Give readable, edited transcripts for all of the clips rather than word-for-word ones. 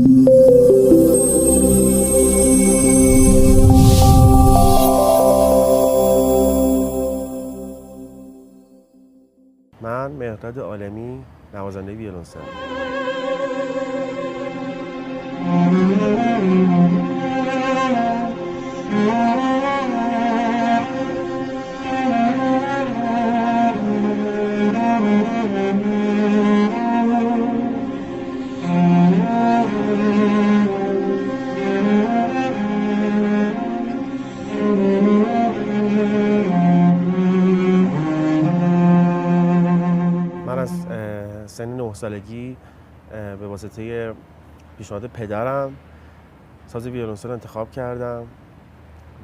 من مهرداد عالمی، نوازنده ویولنسل. من از سن 9 سالگی به واسطه پیشنهاد پدرم ساز ویولنسل انتخاب کردم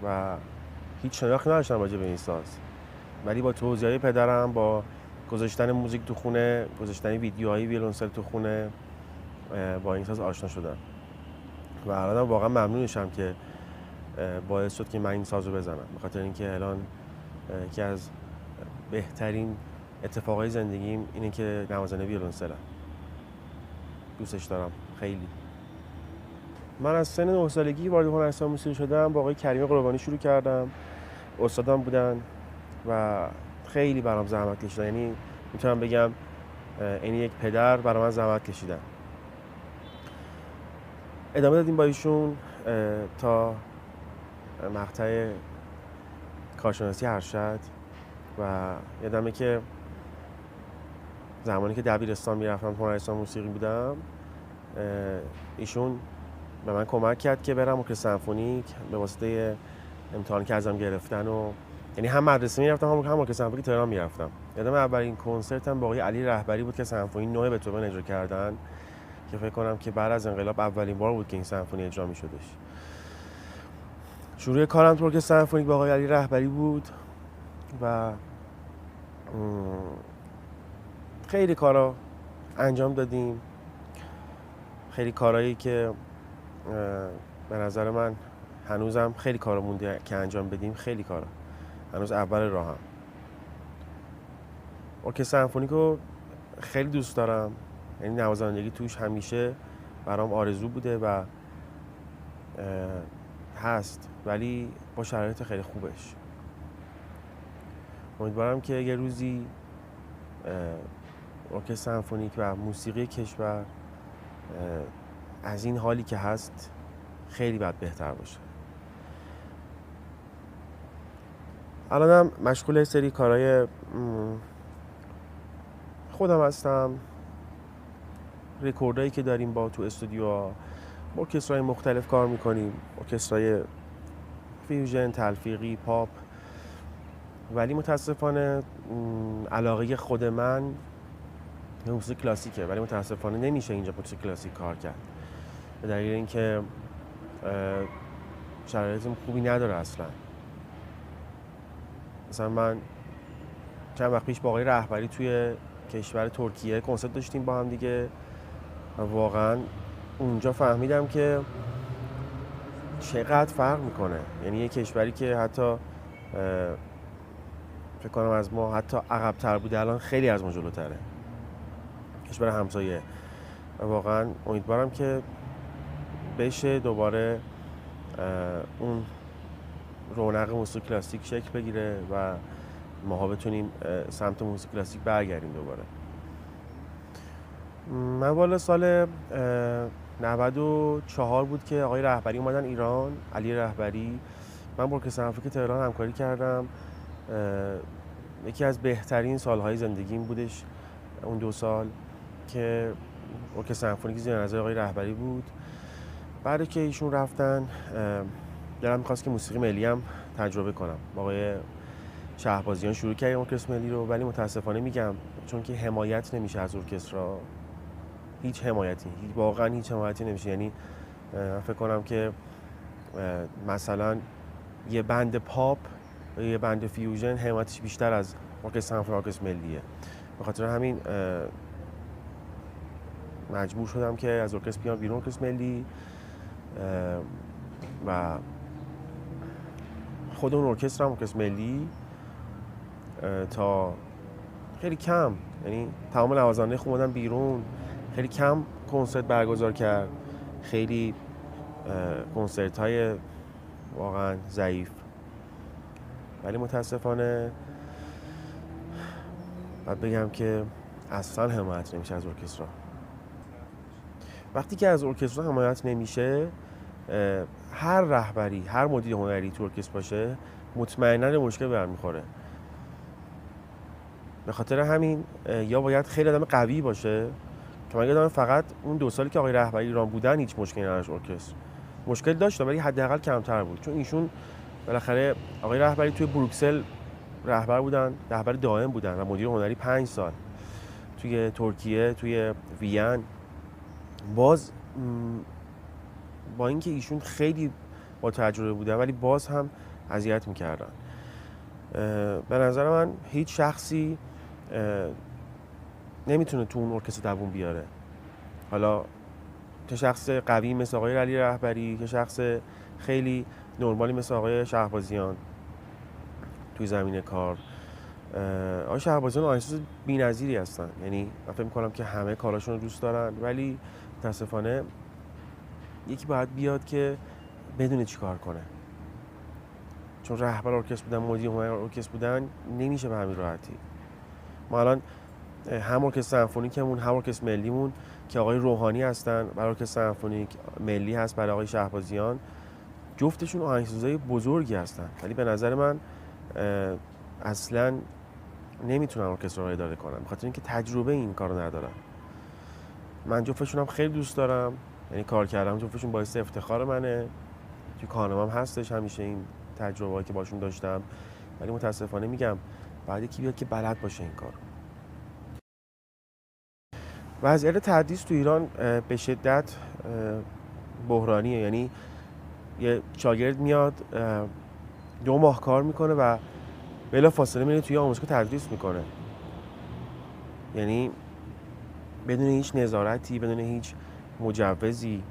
و هیچ شناختی نداشتم راجع به این ساز، ولی با توضیحات پدرم، با گذاشتن موزیک تو خونه، گذاشتن ویدیوهای ویولنسل تو خونه، با این ساز آشنا شدم و الان واقعا ممنونشم که باعث شد که من این ساز رو بزنم، به خاطر اینکه الان یکی از بهترین اتفاقای زندگیم اینه که نوازنده ویولنسلم. دوستش دارم خیلی. من از سن 9 سالگی وارد هنرستان موسیقی شدم، با آقای کریم قربانی شروع کردم. استادم بودن و خیلی برام زحمت کشیدن، یعنی میتونم بگم این یک پدر برای من زحمت کشیدن. ادامه دادیم با ایشون تا مقطع کارشناسی ارشد و یادمه که زمانی که دبیرستان میرفتم، هنرستان موسیقی بودم، ایشون به من کمک کرد که برم ارکستر سمفونیک به واسطه امتحانی که ازم گرفتن و یعنی هم مدرسه میرفتم هم ارکستر سمفونیک تهران میرفتم. یادم اولین کنسرتم با آقای علی رهبری بود که سمفونی 9 بتهوون اجرا کردن که فکر کنم که بعد از انقلاب اولین بار بود که این سمفونی اجرا میشدش. شروع کارم تو ارکستر سمفونیک با آقای علی رهبری بود و خیلی کارا انجام دادیم، خیلی کارهایی که به نظر من هنوزم خیلی کارا مونده که انجام بدیم، خیلی کارا هنوز اول راهم. ارکستر سمفونیک رو خیلی دوست دارم، یعنی نوازندگی توش همیشه برام آرزو بوده و هست، ولی با شرایط خیلی خوبش. امیدوارم که یه روزی ارکستر سمفونیک و موسیقی کشور از این حالی که هست خیلی بهتر باشه. الانم مشغول سری کارهای خودم هستم، رکوردایی که داریم با تو استودیوها، با ارکسترهای مختلف کار میکنیم، ارکسترهای فیوژن، تلفیقی، پاپ، ولی متاسفانه علاقه خود من به موسیقی کلاسیکه، ولی متاسفانه نمیشه اینجا موسیقی کلاسیک کار کرد به دلیل اینکه شرایط خوبی نداره اصلا. مثلا من چند وقت پیش با آقای رهبری توی کشور ترکیه کنسرت داشتیم با هم دیگه و واقعا اونجا فهمیدم که چقدر فرق میکنه. یعنی یه کشوری که حتی فکر کنم از ما حتی عقب‌تر بوده الان خیلی از ما جلوتره، کشور همسایه. و واقعا امیدوارم که بشه دوباره اون رونق موسیقی کلاسیک شکل بگیره و ماها بتونیم سمت موسیقی کلاسیک برگردیم دوباره. من والا سال 94 بود که آقای رهبری اومدن ایران، علی رهبری. من با ارکستر سمفونیک تهران همکاری کردم. یکی از بهترین سالهای زندگیم بودش اون 2 سال که ارکستر سمفونیک زیر نظر آقای رهبری بود. بعد که ایشون رفتن دلم می‌خواست که موسیقی ملی هم تجربه کنم. با آقای شهبازیان شروع کردیم ارکستر ملی رو، ولی متاسفانه میگم چون که حمایت نمیشه از ارکسترها، هیچ حمایتی، واقعا هیچ حمایتی نمیشه. یعنی فکر کنم که مثلا یه بند پاپ و یه بند فیوژن حمایتش بیشتر از ارکستر سمفونیک ارکستر ملیه. به خاطر همین مجبور شدم که از ارکستر بیام بیرون، ارکستر ملی، و خود اون ارکستر هم ارکستر ملی تا خیلی کم، یعنی تمام نوازنده خوب اومدن بیرون، خیلی کم کنسرت برگزار کرد، خیلی کنسرت های واقعا ضعیف. ولی متاسفانه باید بگم که اصلا حمایت نمیشه از ارکسترا. وقتی که از ارکسترا حمایت نمیشه، هر رهبری، هر مدیر هنری تو ارکستر باشه مطمئنا مشکل برمیخوره. به خاطر همین یا باید خیلی آدم قوی باشه که من یادم فقط اون 2 سالی که آقای رهبری ایران بودن هیچ مشکلی نداشت ارکستر. مشکل داشت ولی حداقل کمتر بود، چون ایشون بالاخره آقای رهبری توی بروکسل رهبر بودن، رهبر دائم بودن و مدیر هنری 5 سال. توی ترکیه، توی وین، باز با اینکه ایشون خیلی با تجربه بودن ولی باز هم اذیت میکردن. به نظر من هیچ شخصی نمیتونه تو اون ارکستر دووم بیاره. حالا چه شخص قوی مثل آقای علی رهبری، چه شخص خیلی نرمالی مثل آقای شهبازیان توی زمین کار. آقای شهبازیان آهنگساز بی‌نظیری هستن، یعنی من فکر می‌کنم که همه کاراشون رو دوست دارن، ولی متاسفانه یکی باید بیاد که بدونه چی کار کنه. چون رهبر ارکستر بودن، مدیر هنری ارکستر بودن نمیشه به همین راحتی. ما الان هم ارکستر سمفونیکمون هم ارکستر ملیمون که آقای روحانی هستن برای ارکستر سمفونیک، ملی هست برای آقای شهبازیان، جفتشون آهنگسازای بزرگی هستن، ولی به نظر من اصلا نمیتونن ارکستر رو اداره کنن، بخاطر اینکه تجربه این کارو ندارن. من جفتشون هم خیلی دوست دارم، یعنی کار کردم جفتشون باعث افتخار منه. تو کانامم هستش همیشه این تجربه‌ای که باشون داشتم، ولی متاسفانه میگم بعد یکی بیاد که بلد باشه این کار. وضعیت تدریس تو ایران به شدت بحرانیه. یعنی یه شاگرد میاد 2 ماه کار میکنه و بلا فاصله میره توی آموزشگاه تدریس میکنه، یعنی بدون هیچ نظارتی، بدون هیچ مجوزی.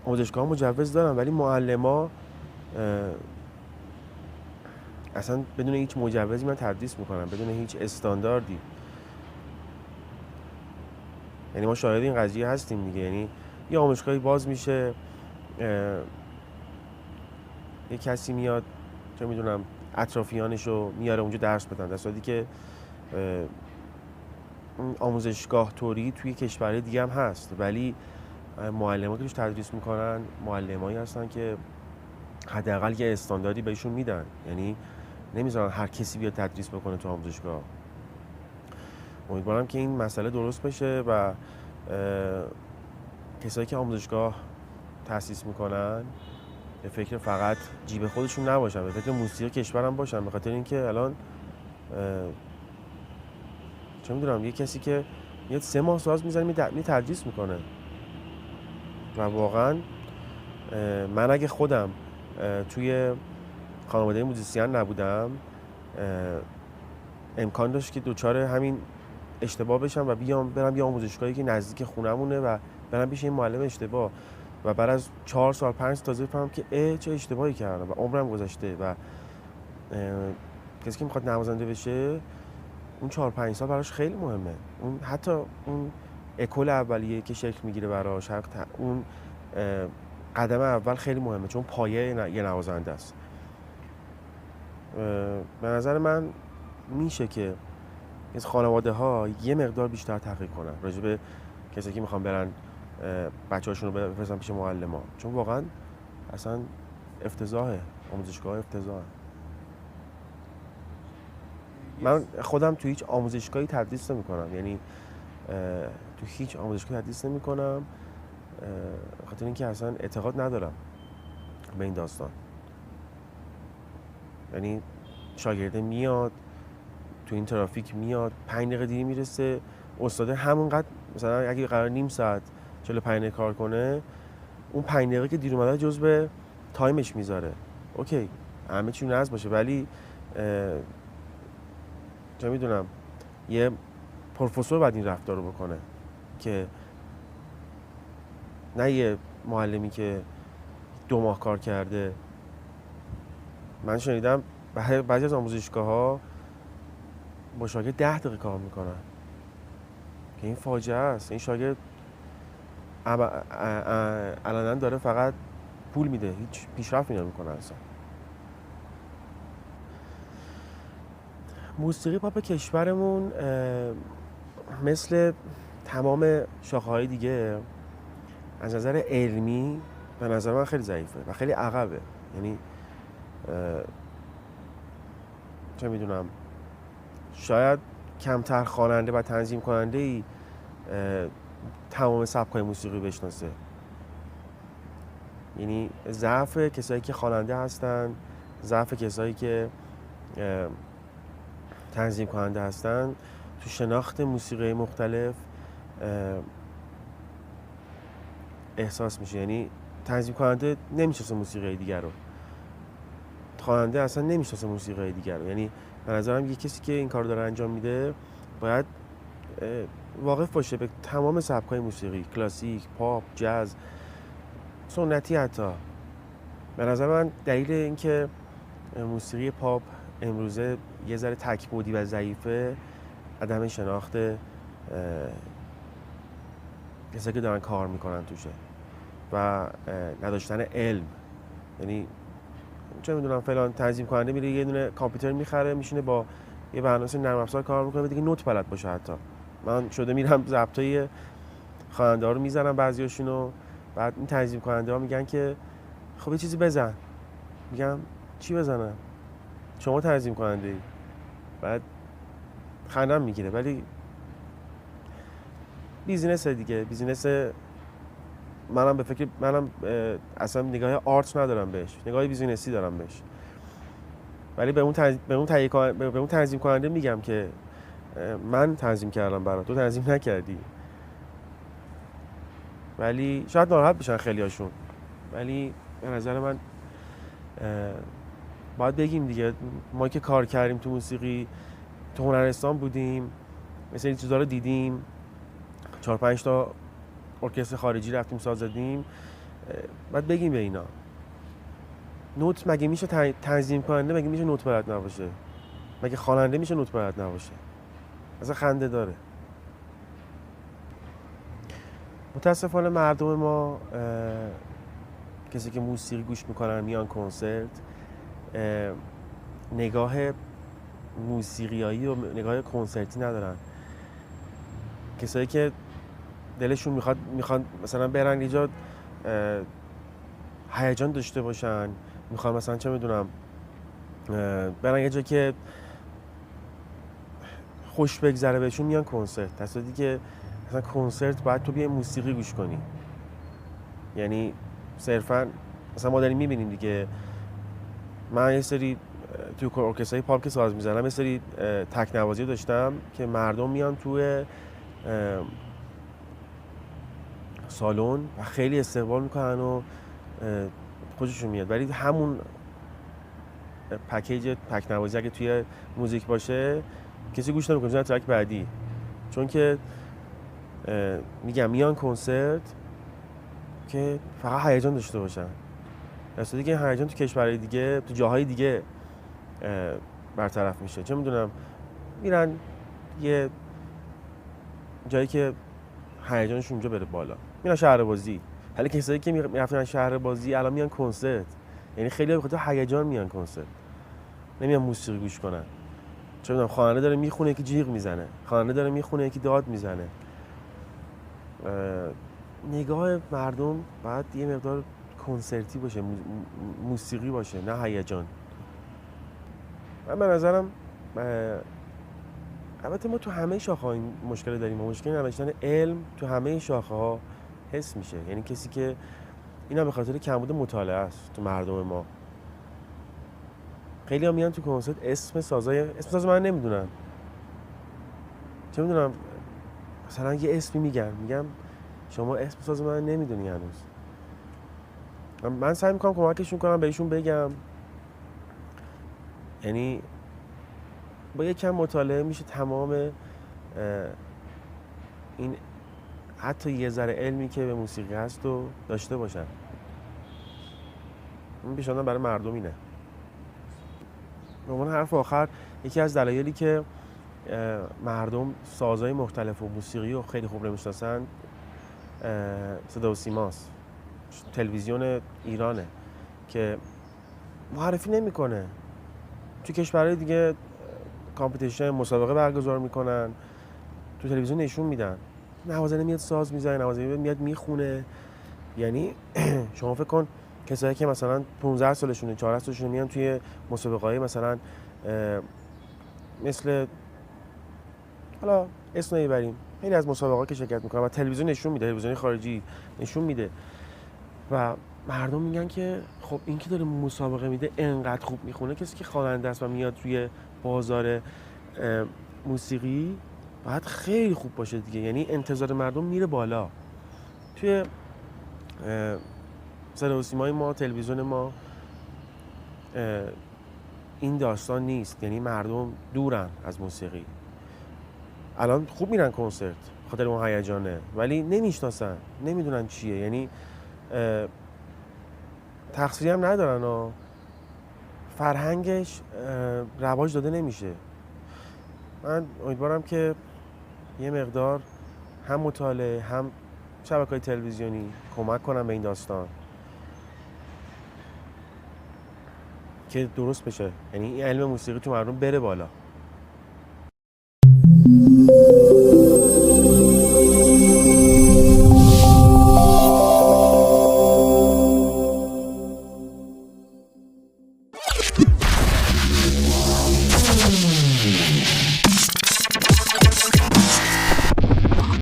آموزشگاه مجوز دارن ولی معلما اصلا بدون هیچ مجوزی من تدریس میکنم، بدون هیچ استانداردی. یعنی ما شاهد این قضیه هستیم دیگه. یعنی یه آموزشگاهی باز میشه، یه کسی میاد چه میدونم اطرافیانشو میاره اونجا درس بدن، در صورتی که آموزشگاه طوری توی کشورهای دیگه هم هست، ولی معلمایی که توش تدریس میکنن معلمایی هستن که حداقل یه استانداردی بهشون میدن، یعنی نمیذارن هر کسی بیاد تدریس بکنه تو آموزشگاه. امیدوارم که این مسئله درست بشه و کسایی که آموزشگاه تأسیس میکنن به فکر فقط جیب خودشون نباشن، به فکر موسیقی کشور هم باشن. به خاطر اینکه الان چه میدونم یه کسی که میاد 3 ماه ساز میزنه تدریس میکنه و واقعا من اگه خودم توی خانواده موزیسین نبودم امکان داشت که دوچار همین اشتباه بشم و برم یه آموزشگاهی که نزدیک خونمونه و برم پیش این معلم اشتباه و بعد از 4 سال 5 تازه بفهمم که چه اشتباهی کردم و عمرم گذشته. و کسی که میخواد نوازنده بشه اون 4-5 سال براش خیلی مهمه. اون حتی اون اکول اولیه که شکل میگیره براش، اون قدم اول خیلی مهمه، چون پایه یه نوازنده است. به نظر من میشه که از خانواده ها یه مقدار بیشتر تحقیق کنن راجع به کسی که میخوان برن بچه‌هاشون رو بفرستن پیش معلما، چون واقعا اصلا افتضاحه، آموزشگاه افتضاحه. من خودم تو هیچ آموزشگاهی تدریس نمی‌کنم، یعنی تو هیچ آموزشگاهی تدریس نمی‌کنم، خاطر اینکه اصلا اعتقاد ندارم به این داستان. یعنی شاگرده میاد تو این ترافیک، میاد 5 دقیقه دیگه میرسه، استاده همونقدر مثلا اگه قرار نیم ساعت 45 دقیقه کار کنه، اون 5 دقیقه که دیر اومده جزو تایمش میذاره. اوکی همه چی نظم باشه، ولی چه میدونم یه پروفسور باید این رفتار رو بکنه، که نه یه معلمی که 2 ماه کار کرده. من شنیدم بعضی از آموزشگاه‌ها با شاگرد 10 دقیقه کار میکنن که این فاجعه است. این شاگرد علنا داره فقط پول میده، هیچ پیشرفتی نمیکنه اصلا. موسیقی پاپ کشورمون مثل تمام شاخه‌های دیگه از نظر علمی به نظر من خیلی ضعیفه و خیلی عقبه. یعنی چه میدونم، شاید کمتر خواننده و تنظیم کننده ای تمام سبک‌های موسیقی بشناسه. یعنی ضعف کسایی که خواننده هستن، ضعف کسایی که تنظیم کننده هستن تو شناخت موسیقی مختلف احساس میشه. یعنی تنظیم کننده نمیشناسه موسیقی دیگر رو، خواننده اصلا نمیشناسه موسیقی دیگر رو. یعنی به نظرم یه کسی که این کار داره انجام میده باید واقف باشه به تمام سبک‌های موسیقی، کلاسیک، پاپ، جاز، سنتی حتی. به نظر من دلیل اینکه موسیقی پاپ امروزه یه ذره تک‌بعدی و ضعیفه عدم شناخت کسایی که دارن کار میکنن توشه و نداشتن علم. یعنی چه میدونم فلان تنظیم کننده میره یه دونه کامپیوتر میخره میشینه با یه برنامه نرم افزار کار میکنه، دیگه نوت بلد باشه. حتی من شده میرم ضبطای خواننده ها رو میزنم بعضیاشونو، بعد این تنظیم کننده ها میگن که خب یه چیزی بزن. میگم چی بزنم؟ شما تنظیم کننده ای. بعد خندم میگیره، ولی بیزینس دیگه. بیزینس منم به فکر منم اصلا نگاه آرت ندارم بهش، نگاه بیزینسی دارم بهش. ولی به اون تنظیم کننده میگم که من تنظیم کردم برات، تو تنظیم نکردی. ولی شاید ناراحت بشن خیلیاشون، ولی به نظر من باید بگیم دیگه. ما که کار کردیم تو موسیقی، تو هنرستان بودیم، مثل این چیزا رو دیدیم، 4-5 تا ارکستر خارجی رفتیم ساز زدیم، باید بگیم به اینا نوت مگه میشه تنظیم کننده مگه میشه نوت بلد نباشه؟ مگه خواننده میشه نوت بلد نباشه؟ اصلا خنده داره. متاسفانه مردم ما کسی که موسیقی گوش میکنن میان کنسرت، نگاه موسیقیایی و نگاه کنسرتی ندارن. کسایی که دلشون میخوان مثلا برن یه جا هیجان داشته باشن، میخوان مثلا چه میدونم برن یه جا که خوش بگذره بهشون، میان کنسرت. در صورتی که مثلا کنسرت باید تو بیای موسیقی گوش کنی. یعنی صرفا مثلا ما داریم میبینیم دیگه، من یه سری تو ارکسترهای پاپ که ساز میزنم یه سری تکنوازی داشتم که مردم میان توی سالن و خیلی استقبال میکنن و خوششون میاد، ولی همون پکیج تکنوازی اگه توی موزیک باشه کسی گوش نمیکنه، مثلا ترک بعدی. چون که میگم میان کنسرت که فقط هیجان داشته باشن، در صورتی که هیجان تو کشورهای دیگه، تو جاهای دیگه برطرف میشه. چه میدونم میرن یه جایی که هیجانشون اونجا بره بالا، میرن شهر بازی. ولی کسایی که میرفتن شهر بازی الان میان کنسرت، یعنی خیلی به خاطر هیجان میان کنسرت، نمیان موسیقی گوش کنن. چه میدونم خواننده داره میخونه یکی جیغ میزنه، خواننده داره میخونه یکی داد میزنه. نگاه مردم باید یه مقدار کنسرتی باشه، موسیقی باشه، نه هیجان. من به نظرم البته ما تو همه شاخه‌ها این مشکل داریم، مشکل نداشتن علم تو همه شاخه‌ها حس میشه. یعنی کسی که اینا به خاطر کمبود مطالعه است تو مردم ما. خیلی ها میان تو کنسرت اسم ساز من نمیدونن. چه میدونم مثلا یه اسمی میگم شما اسم ساز من نمیدونی هنوز. من سعی میکنم کمکشون کنم، بهشون بگم. یعنی با یک کم مطالعه میشه تمام این حتی یه ذره علمی که به موسیقی هست رو داشته باشن. این پیشنهادم برای مردم اینه. به عنوان حرف آخر، یکی از دلایلی که مردم سازهای مختلف و موسیقی رو خیلی خوب نمیشناسن صدا و سیماست، تلویزیون ایرانه که معرفی نمیکنه. تو کشورهای دیگه کامپیتیشن مسابقه برگزار میکنن، تو تلویزیون نشون میدن، نوازنده میاد ساز میزنه، نوازنده میاد میخونه. یعنی شما فکر کن کسایی که مثلا 15 سالشونه 14 سالشونه میان توی مسابقه‌های مثلا مثل حالا اسم نمیبریم، خیلی از مسابقه‌ها که شرکت میکنن و تلویزیون نشون میده، تلویزیون خارجی نشون میده و مردم میگن که خب این که داره مسابقه میده انقدر خوب میخونه، کسی که خواننده است و میاد توی بازار موسیقی باید خیلی خوب باشه دیگه. یعنی انتظار مردم میره بالا. توی صدا و سیمای ما، تلویزیون ما این داستان نیست. یعنی مردم دورن از موسیقی. الان خوب میرن کنسرت خاطر اون هیجانه، ولی نمیشناسن، نمیدونن چیه. یعنی تقصیری هم ندارن و فرهنگش رواج داده نمیشه. من امیدوارم که یه مقدار هم مطالعه هم شبکه‌های تلویزیونی کمک کنم به این داستان که درست بشه. یعنی این علم موسیقی تو مردم بره بالا.